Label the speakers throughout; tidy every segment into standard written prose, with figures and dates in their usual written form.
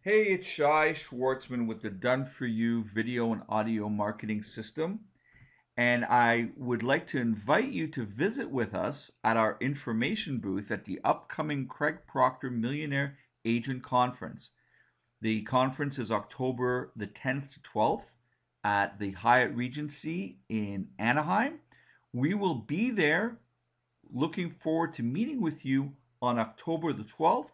Speaker 1: Hey, it's Shai Schwartzman with the Done For You video and audio marketing system. And I would like to invite you to visit with us at our information booth at the upcoming Craig Proctor Millionaire Agent Conference. The conference is October the 10th to 12th at the Hyatt Regency in Anaheim. We will be there looking forward to meeting with you on October the 12th.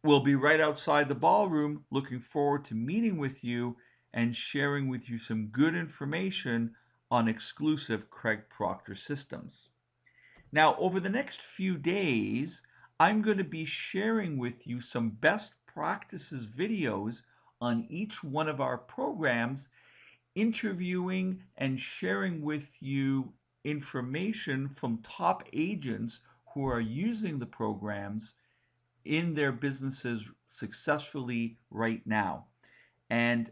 Speaker 1: We'll be right outside the ballroom looking forward to meeting with you and sharing with you some good information on exclusive Craig Proctor systems. Now, over the next few days, I'm going to be sharing with you some best practices videos on each one of our programs, interviewing and sharing with you information from top agents who are using the programs in their businesses successfully right now. And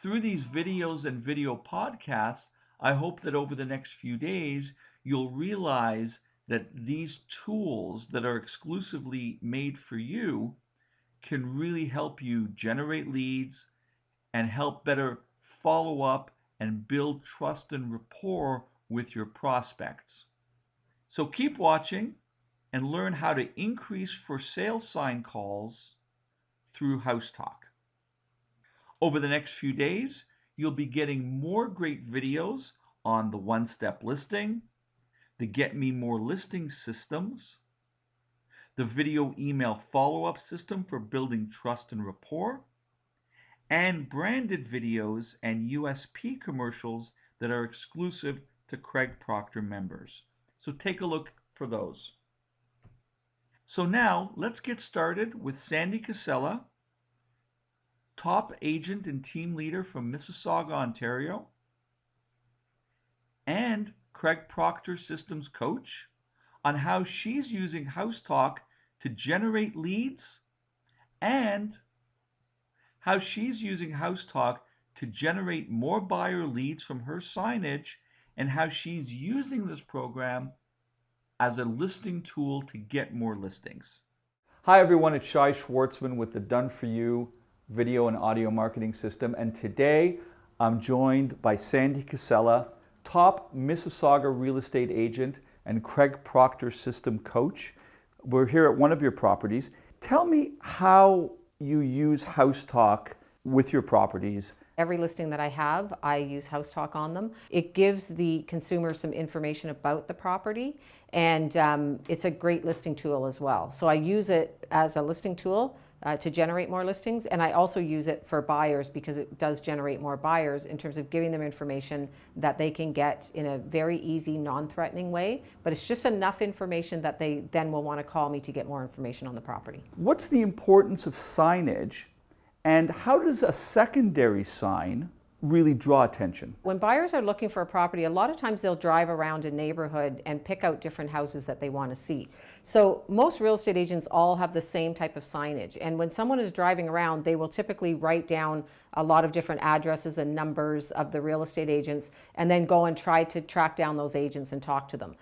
Speaker 1: through these videos and video podcasts, I hope that over the next few days, you'll realize that these tools that are exclusively made for you can really help you generate leads and help better follow up and build trust and rapport with your prospects. So keep watching and learn how to increase for sale sign calls through HouseTalk. Over the next few days, you'll be getting more great videos on the one-step listing, the Get Me More listing systems, the video email follow-up system for building trust and rapport, and branded videos and USP commercials that are exclusive to Craig Proctor members. So take a look for those. So now let's get started with Sandy Casella, top agent and team leader from Mississauga, Ontario, and Craig Proctor Systems coach on how she's using HouseTalk to generate leads and how she's using HouseTalk to generate more buyer leads from her signage and how she's using this program as a listing tool to get more listings. Hi everyone, it's Shai Schwartzman with the Done For You video and audio marketing system, and today I'm joined by Sandy Casella, top Mississauga real estate agent and Craig Proctor System coach. We're here at one of your properties. Tell me how you use HouseTalk with your properties.
Speaker 2: Every listing that I have, I use HouseTalk on them. It gives the consumer some information about the property, and it's a great listing tool as well. So I use it as a listing tool to generate more listings, and I also use it for buyers because it does generate more buyers in terms of giving them information that they can get in a very easy, non-threatening way, but it's just enough information that they then will want to call me to get more information on the property.
Speaker 1: What's the importance of signage, and how does a secondary sign really draw attention?
Speaker 2: When buyers are looking for a property, a lot of times they'll drive around a neighborhood and pick out different houses that they want to see. So most real estate agents all have the same type of signage. And when someone is driving around, they will typically write down a lot of different addresses and numbers of the real estate agents and then go and try to track down those agents and talk to them.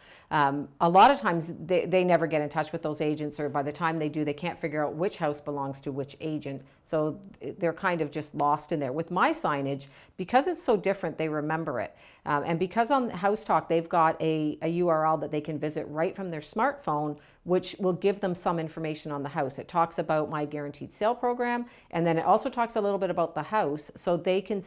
Speaker 2: A lot of times they never get in touch with those agents, or by the time they do, they can't figure out which house belongs to which agent. So they're kind of just lost in there. With my signage, because it's so different, they remember it. And because on HouseTalk, they've got a URL that they can visit right from their smartphone, which will give them some information on the house. It talks about my guaranteed sale program, and then it also talks a little bit about the house, so they can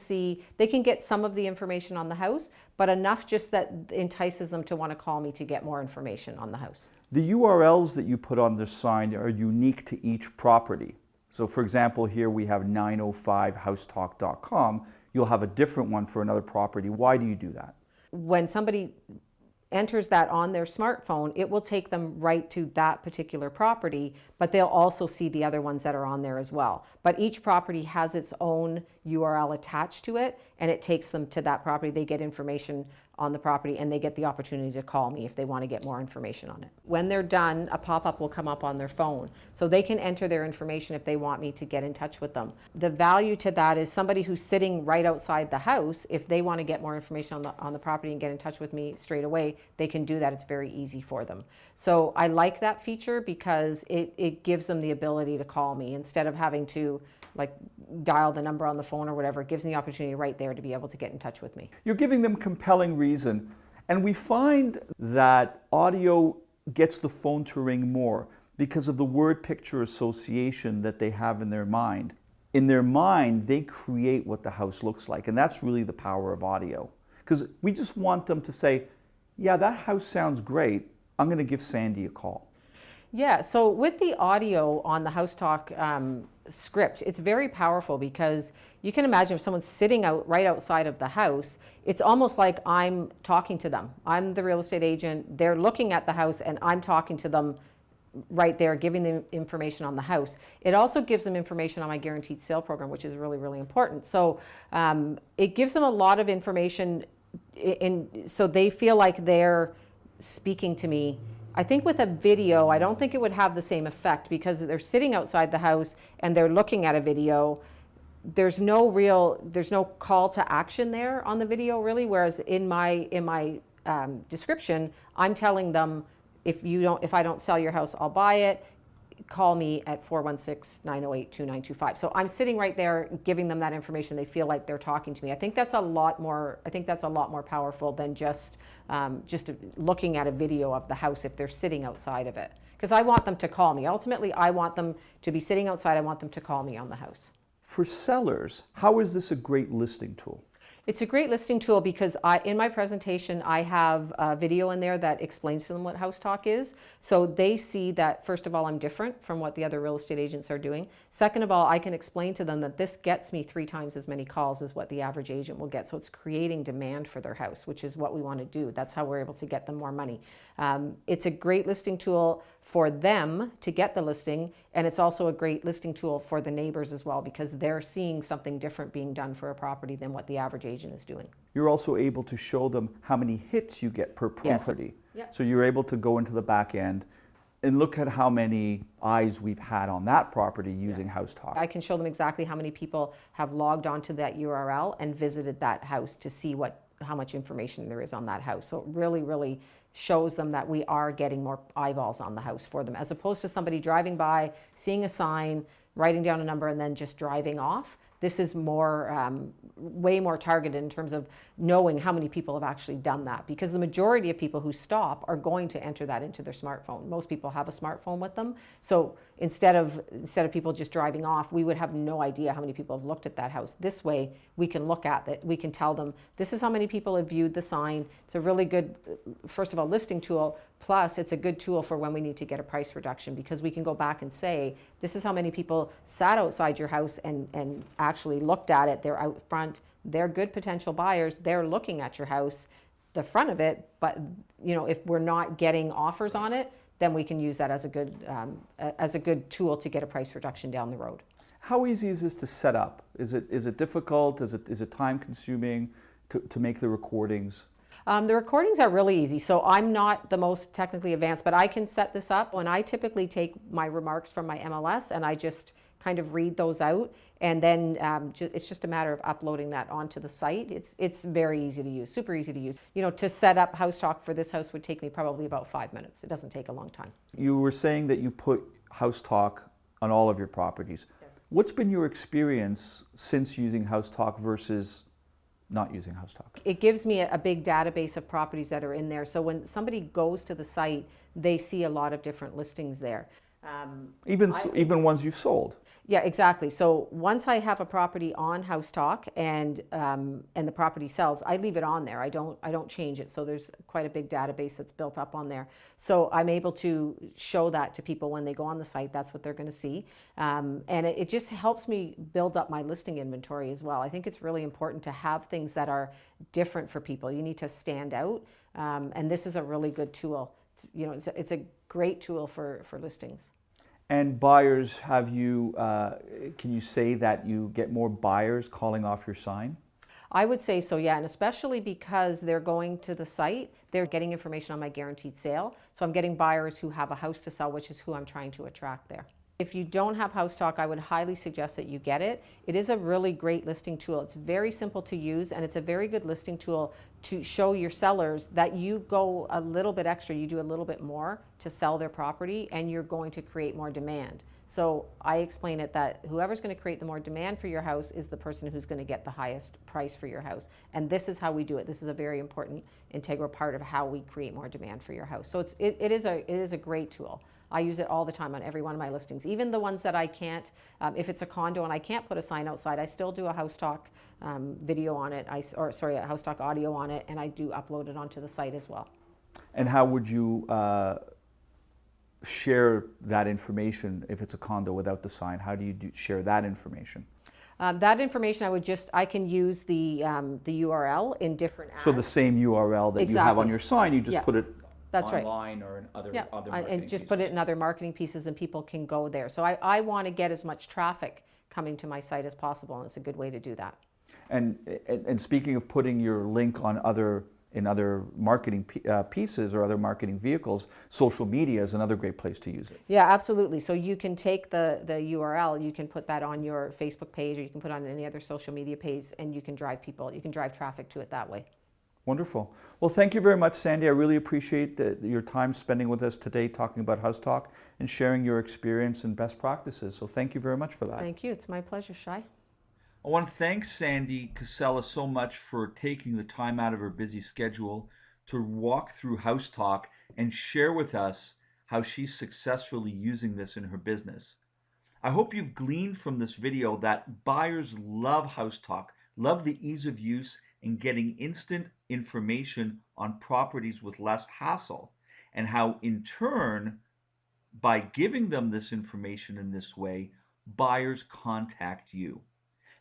Speaker 2: get some of the information on the house, but enough just that entices them to want to call me to get more information on the house.
Speaker 1: The URLs that you put on the sign are unique to each property. So for example, here we have 905housetalk.com. You'll have a different one for another property. Why do you do that?
Speaker 2: When somebody enters that on their smartphone, it will take them right to that particular property, but they'll also see the other ones that are on there as well. But each property has its own URL attached to it, and it takes them to that property. They get information on the property, and they get the opportunity to call me if they want to get more information on it. When they're done, a pop-up will come up on their phone, so they can enter their information if they want me to get in touch with them. The value to that is somebody who's sitting right outside the house, if they want to get more information on the property and get in touch with me straight away, they can do that. It's very easy for them. So I like that feature because it gives them the ability to call me instead of having to like dial the number on the phone or whatever. It gives them the opportunity right there to be able to get in touch with me.
Speaker 1: You're giving them compelling reason. And we find that audio gets the phone to ring more because of the word-picture association that they have in their mind. In their mind, they create what the house looks like. And that's really the power of audio. Because we just want them to say, yeah, that house sounds great. I'm going to give Sandy a call.
Speaker 2: Yeah, so with the audio on the HouseTalk script, it's very powerful because you can imagine if someone's sitting right outside of the house, it's almost like I'm talking to them. I'm the real estate agent, they're looking at the house, and I'm talking to them right there, giving them information on the house. It also gives them information on my guaranteed sale program, which is really, really important. So it gives them a lot of information, so they feel like they're speaking to me. I think with a video, I don't think it would have the same effect because they're sitting outside the house and they're looking at a video. There's no call to action there on the video really. Whereas in my description, I'm telling them, if I don't sell your house, I'll buy it. Call me at 416-908-2925. So I'm sitting right there giving them that information. They feel like they're talking to me. I think that's a lot more powerful than just looking at a video of the house if they're sitting outside of it. Because I want them to call me. Ultimately, I want them to be sitting outside. I want them to call me on the house.
Speaker 1: For sellers, how is this a great listing tool?
Speaker 2: It's a great listing tool because in my presentation, I have a video in there that explains to them what HouseTalk is. So they see that, first of all, I'm different from what the other real estate agents are doing. Second of all, I can explain to them that this gets me 3 times as many calls as what the average agent will get. So it's creating demand for their house, which is what we want to do. That's how we're able to get them more money. It's a great listing tool for them to get the listing, and it's also a great listing tool for the neighbors as well because they're seeing something different being done for a property than what the average agent is doing.
Speaker 1: You're also able to show them how many hits you get per property.
Speaker 2: Yes. Yep.
Speaker 1: So you're able to go into the back end and look at how many eyes we've had on that property using HouseTalk.
Speaker 2: I can show them exactly how many people have logged onto that URL and visited that house to see how much information there is on that house. So it really, really shows them that we are getting more eyeballs on the house for them, as opposed to somebody driving by, seeing a sign, writing down a number, and then just driving off. This is way more targeted in terms of knowing how many people have actually done that, because the majority of people who stop are going to enter that into their smartphone. Most people have a smartphone with them. So instead of people just driving off, we would have no idea how many people have looked at that house. This way, we can look at it. We can tell them, this is how many people have viewed the sign. It's a really good, first of all, listing tool. Plus, it's a good tool for when we need to get a price reduction, because we can go back and say, this is how many people sat outside your house and actually looked at it. They're out front. They're good potential buyers. They're looking at your house, the front of it. But if we're not getting offers on it, then we can use that as a good tool to get a price reduction down the road.
Speaker 1: How easy is this to set up? Is it difficult? Is it time consuming to make the recordings?
Speaker 2: The recordings are really easy. So I'm not the most technically advanced, but I can set this up. When I typically take my remarks from my MLS and I just kind of read those out, and then it's just a matter of uploading that onto the site. It's very easy to use, super easy to use. To set up HouseTalk for this house would take me probably about 5 minutes. It doesn't take a long time.
Speaker 1: You were saying that you put HouseTalk on all of your properties.
Speaker 2: Yes.
Speaker 1: What's been your experience since using HouseTalk versus not using HouseTalk?
Speaker 2: It gives me a big database of properties that are in there. So when somebody goes to the site, they see a lot of different listings there.
Speaker 1: Even ones you've sold.
Speaker 2: Yeah, exactly. So once I have a property on HouseTalk and the property sells, I leave it on there. I don't change it. So there's quite a big database that's built up on there. So I'm able to show that to people when they go on the site. That's what they're going to see, and it just helps me build up my listing inventory as well. I think it's really important to have things that are different for people. You need to stand out, and this is a really good tool. It's a great tool for listings.
Speaker 1: And buyers, can you say that you get more buyers calling off your sign?
Speaker 2: I would say so, yeah, and especially because they're going to the site, they're getting information on my guaranteed sale. So I'm getting buyers who have a house to sell, which is who I'm trying to attract there. If you don't have HouseTalk, I would highly suggest that you get it. It is a really great listing tool. It's very simple to use, and it's a very good listing tool to show your sellers that you go a little bit extra, you do a little bit more to sell their property, and you're going to create more demand. So I explain it that whoever's going to create the more demand for your house is the person who's going to get the highest price for your house. And this is how we do it. This is a very important, integral part of how we create more demand for your house. So it is a great tool. I use it all the time on every one of my listings, even the ones that I can't. If it's a condo and I can't put a sign outside, I still do a HouseTalk video on it, a HouseTalk audio on it, and I do upload it onto the site as well.
Speaker 1: And how would you share that information if it's a condo without the sign? How do you share that information?
Speaker 2: That information I can use the URL in different ads.
Speaker 1: So the same URL that you have on your sign, you just put it
Speaker 2: That's
Speaker 1: online or in other marketing
Speaker 2: and just
Speaker 1: pieces.
Speaker 2: put it in other marketing pieces and people can go there. So I want to get as much traffic coming to my site as possible, and it's a good way to do that.
Speaker 1: And speaking of putting your link on other marketing pieces or other marketing vehicles, social media is another great place to use it.
Speaker 2: Yeah, absolutely. So you can take the URL, you can put that on your Facebook page, or you can put it on any other social media page, and you can drive traffic to it that way.
Speaker 1: Wonderful. Well, thank you very much, Sandy. I really appreciate your time spending with us today talking about HouseTalk and sharing your experience and best practices. So thank you very much for that.
Speaker 2: Thank you. It's my pleasure, Shai.
Speaker 1: I want to thank Sandy Casella so much for taking the time out of her busy schedule to walk through HouseTalk and share with us how she's successfully using this in her business. I hope you've gleaned from this video that buyers love HouseTalk, love the ease of use and getting instant information on properties with less hassle, and how in turn, by giving them this information in this way, buyers contact you.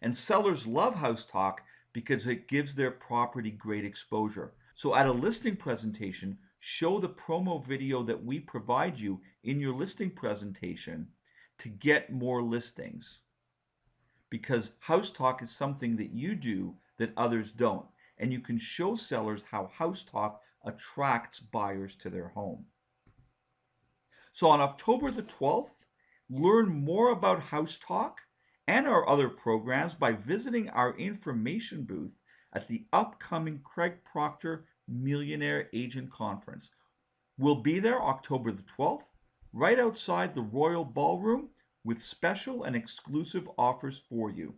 Speaker 1: And sellers love HouseTalk because it gives their property great exposure. So at a listing presentation, show the promo video that we provide you in your listing presentation to get more listings. Because HouseTalk is something that you do that others don't. And you can show sellers how HouseTalk attracts buyers to their home. So on October the 12th, learn more about HouseTalk and our other programs by visiting our information booth at the upcoming Craig Proctor Millionaire Agent Conference. We'll be there October the 12th, right outside the Royal Ballroom, with special and exclusive offers for you.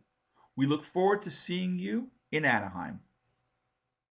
Speaker 1: We look forward to seeing you in Anaheim.